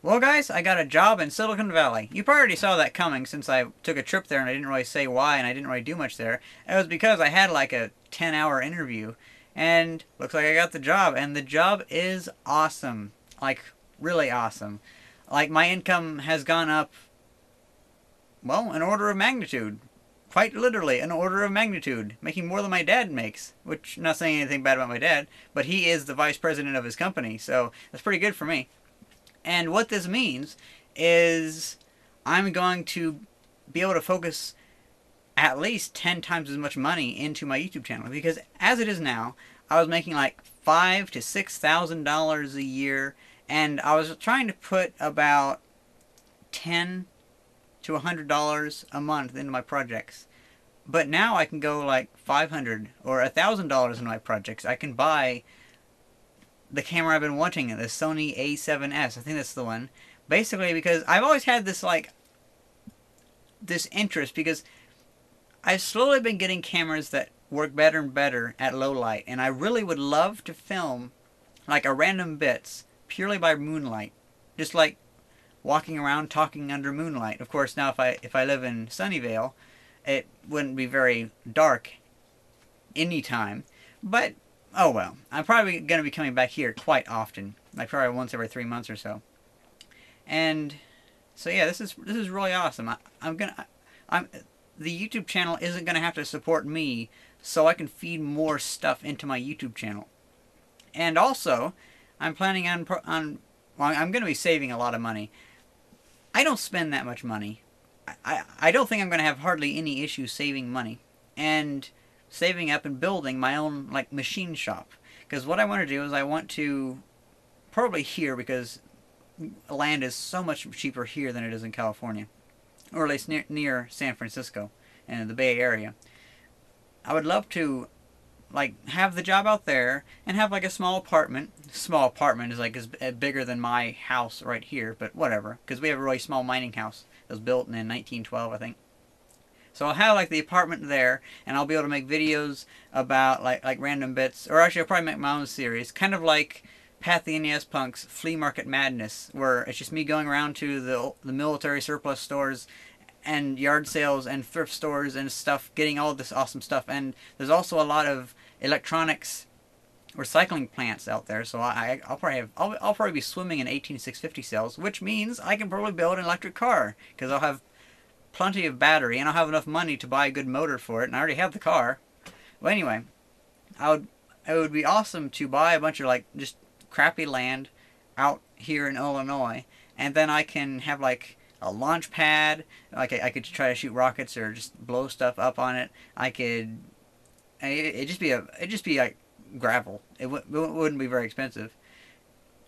Well, guys, I got a job in Silicon Valley. You probably already saw that coming since I took a trip there and I didn't really say why and I didn't really do much there. It was because I had like a 10-hour interview and looks like I got the job and the job is awesome. Like, really awesome. Like, my income has gone up, well, an order of magnitude. Quite literally, an order of magnitude. Making more than my dad makes. Which, not saying anything bad about my dad, but he is the vice president of his company, so that's pretty good for me. And what this means is I'm going to be able to focus at least 10 times as much money into my YouTube channel. Because as it is now, I was making like $5,000 to $6,000 a year, and I was trying to put about $10 to $100 a month into my projects. But now I can go like $500 or $1,000 into my projects. I can buy the camera I've been wanting, the Sony A7S. I think that's the one. Basically, because I've always had this this interest, because I've slowly been getting cameras that work better and better at low light, and I really would love to film like a random bits purely by moonlight, just like walking around talking under moonlight. Of course, now if I live in Sunnyvale, it wouldn't be very dark anytime, but oh well. I'm probably going to be coming back here quite often, like probably once every 3 months or so. And so yeah, this is really awesome. I'm the YouTube channel isn't gonna have to support me, so I can feed more stuff into my YouTube channel. And also, I'm planning on well, I'm gonna be saving a lot of money. I don't spend that much money. I don't think I'm gonna have hardly any issues saving money and saving up and building my own like machine shop. Because what I want to do is I want to probably here, because land is so much cheaper here than it is in California, or at least near San Francisco and the Bay Area. I would love to like have the job out there and have like a small apartment. Small apartment is like is bigger than my house right here, but whatever, because we have a really small mining house that was built in 1912, I think. So I'll have like the apartment there, and I'll be able to make videos about like random bits, or actually I'll probably make my own series, kind of like Pat the NES Punk's Flea Market Madness, where it's just me going around to the military surplus stores and yard sales and thrift stores and stuff, getting all this awesome stuff. And there's also a lot of electronics recycling plants out there, so I'll probably be swimming in 18650 cells, which means I can probably build an electric car, because I'll have plenty of battery and I'll have enough money to buy a good motor for it, and I already have the car. Well, anyway, it would be awesome to buy a bunch of like just crappy land out here in Illinois, and then I can have like a launch pad. Like I could try to shoot rockets or just blow stuff up on it. It'd just be like gravel. It wouldn't be very expensive.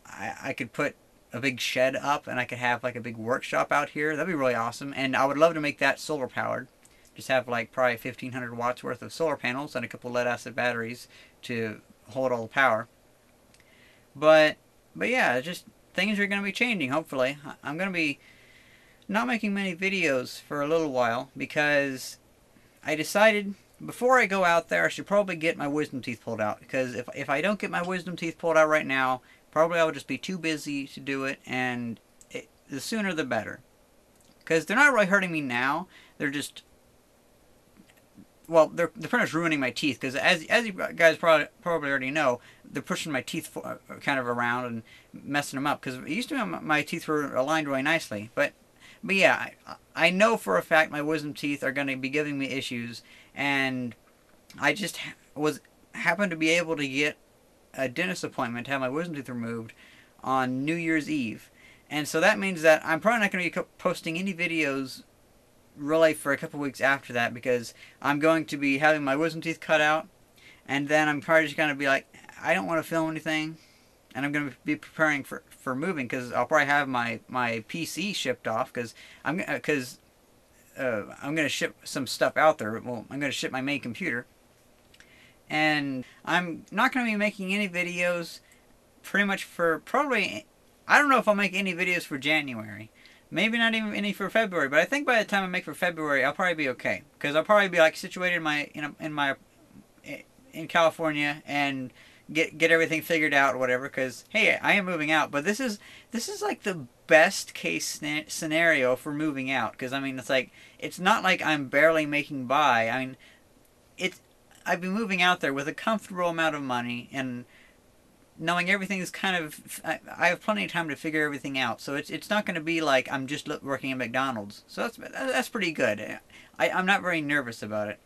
I could put a big shed up, and I could have like a big workshop out here. That'd be really awesome, and I would love to make that solar powered. Just have like probably 1,500 watts worth of solar panels and a couple lead acid batteries to hold all the power. But yeah, just things are going to be changing, hopefully. I'm going to be not making many videos for a little while, because I decided before I go out there I should probably get my wisdom teeth pulled out, because if I don't get my wisdom teeth pulled out right now, probably I would just be too busy to do it, and the sooner the better. Because they're not really hurting me now, they're just, well, they're pretty much ruining my teeth, because as you guys probably already know, they're pushing my teeth kind of around and messing them up, because it used to be my teeth were aligned really nicely, but yeah, I know for a fact my wisdom teeth are going to be giving me issues, and I just happened to be able to get a dentist appointment to have my wisdom teeth removed on New Year's Eve. And so that means that I'm probably not going to be posting any videos really for a couple weeks after that, because I'm going to be having my wisdom teeth cut out, and then I'm probably just going to be like, I don't want to film anything, and I'm going to be preparing for moving, because I'll probably have my PC shipped off, because I'm going to ship some stuff out there. Well, I'm going to ship my main computer, and I'm not going to be making any videos pretty much for probably, I don't know if I'll make any videos for January. Maybe not even any for February, but I think by the time I make for February, I'll probably be okay, because I'll probably be like situated in California and get everything figured out or whatever, because hey, I am moving out. But this is like the best case scenario for moving out. Because I mean, it's like it's not like I'm barely making by. I mean, it's I'd be moving out there with a comfortable amount of money and knowing everything is kind of I have plenty of time to figure everything out. So it's not going to be like I'm just working at McDonald's. So that's pretty good. I'm not very nervous about it,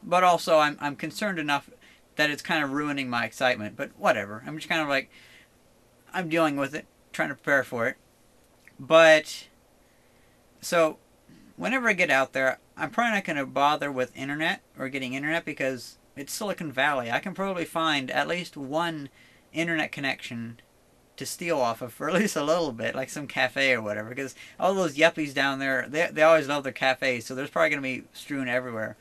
but also I'm concerned enough that it's kind of ruining my excitement. But whatever. I'm just kind of like I'm dealing with it, trying to prepare for it. But so whenever I get out there, I'm probably not going to bother with internet or getting internet because it's Silicon Valley. I can probably find at least one internet connection to steal off of for at least a little bit, like some cafe or whatever. Because all those yuppies down there, they always love their cafes, so there's probably going to be strewn everywhere.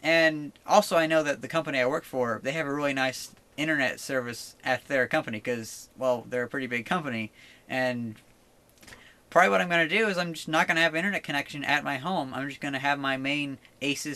And also, I know that the company I work for, they have a really nice internet service at their company because, well, they're a pretty big company. And probably what I'm going to do is I'm just not going to have internet connection at my home. I'm just going to have my main Asus